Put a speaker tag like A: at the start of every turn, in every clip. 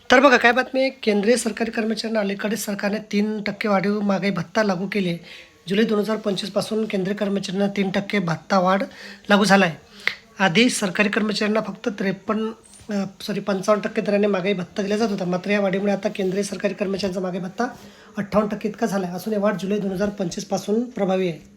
A: तर बघा काय बातमी आहे, केंद्रीय सरकारी कर्मचाऱ्यांना अलीकडेच सरकारने 3% वाढीव महागाई भत्ता लागू केली आहे. जुलै 2025 पासून केंद्रीय कर्मचाऱ्यांना 3% भत्ता वाढ लागू झाला आहे. आधी सरकारी कर्मचाऱ्यांना फक्त 55% दराने महागाई भत्ता दिला जात होता. मात्र या वाढीमुळे आता केंद्रीय सरकारी कर्मचाऱ्यांचा महागाई भत्ता 58% इतका झाला आहे. असून ही वाढ जुलै 2025 पासून प्रभावी आहे.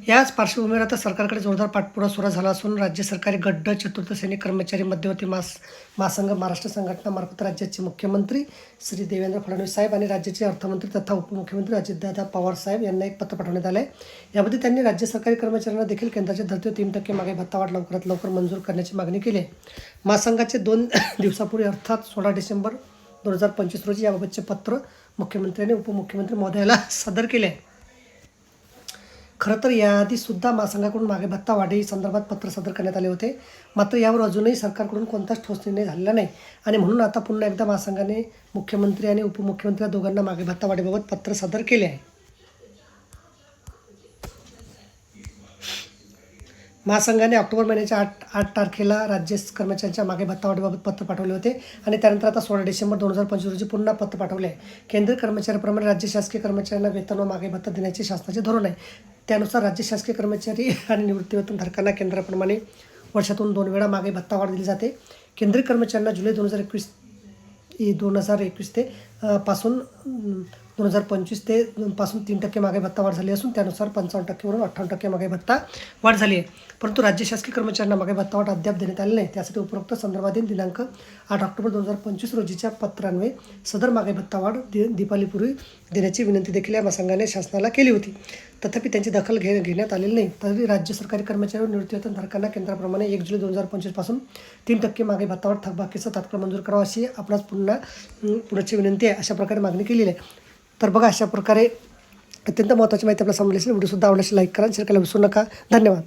A: याच पार्श्वभूमीवर आता सरकारकडे जोरदार पाठपुरावा सुरू झाला असून राज्य सरकारी गड्ड चतुर्थ श्रेणी कर्मचारी मध्यवर्ती महासंघ महाराष्ट्र संघटनामार्फत राज्याचे मुख्यमंत्री श्री देवेंद्र फडणवीस साहेब आणि राज्याचे अर्थमंत्री तथा उपमुख्यमंत्री अजितदादा पवार साहेब यांना एक पत्र पाठवण्यात आलं आहे. यामध्ये त्यांनी राज्य सरकारी कर्मचाऱ्यांना देखील केंद्राच्या धर्तीवर 3% महागाई भत्ता वाढ लवकरात लवकर मंजूर करण्याची मागणी केली आहे. महासंघाचे 2 दिवसापूर्वी अर्थात 16 डिसेंबर 2025 रोजी याबाबतचे पत्र मुख्यमंत्र्यांनी उपमुख्यमंत्री महोदयाला सादर केले आहे. खरं तर याआधीसुद्धा महासंघाकडून महागाई भत्ता वाढी संदर्भात पत्र सादर करण्यात आले होते. मात्र यावर अजूनही सरकारकडून कोणताच ठोस निर्णय झालेला नाही आणि म्हणून आता पुन्हा एकदा महासंघाने मुख्यमंत्री आणि उपमुख्यमंत्री या दोघांना महागाई भत्ता वाढीबाबत पत्र सादर केले आहे. महासंघाने ऑक्टोबर महिन्याच्या 8 तारखेला राज्य कर्मचाऱ्यांच्या महागाई भत्ता वाढीबाबत पत्र पाठवले होते आणि त्यानंतर आता 16 डिसेंबर 2025 रोजी पुन्हा पत्र पाठवले आहे. केंद्रीय कर्मचाऱ्याप्रमाणे राज्य शासकीय कर्मचाऱ्यांना वेतन व महागाई भत्ता देण्याचे शासनाचे धोरण आहे. त्यानुसार राज्य शासकीय कर्मचारी आणि निवृत्तीवेतनधारकांना केंद्राप्रमाणे वर्षातून 2 वेळा महागाई भत्ता वाढ दिली जाते. केंद्रीय कर्मचाऱ्यांना जुलै 2021 ते पासून 2025 ते पासून 3% महागाई भत्ता वाढ झाली असून त्यानुसार 55% वरून 58% महागाई भत्ता वाढ झाली आहे. परंतु राज्य शासकीय कर्मचाऱ्यांना महागाई भत्ता वाढ अद्याप देण्यात आले नाही. त्यासाठी उपरोक्त संदर्भातील दिनांक 8 ऑक्टोबर 2025 रोजीच्या पत्रान्वये सदर महागाई भत्ता वाढ दिवाळीपूर्वी देण्याची विनंती देखील या महासंघाने शासनाला केली होती. तथापि त्यांची दखल घेण्यात आलेली नाही. तरी राज्य सरकारी कर्मचारी व निवृत्तीवेतनधारकांना केंद्राप्रमाणे 1 जुलै 2025 पासून 3% महागाई भत्ता वाढ थकबाकीचा तात्काळ मंजूर करावा अशी आपणास पुढची विनंती आहे. अशा प्रकारे मागणी केलेली आहे. तर बघा अशा प्रकारे अत्यंत महत्त्वाची माहिती आपल्याला समजली असेल. व्हिडिओसुद्धा आवडल्यास लाईक करा, शेअर करायला विसरू नका. धन्यवाद.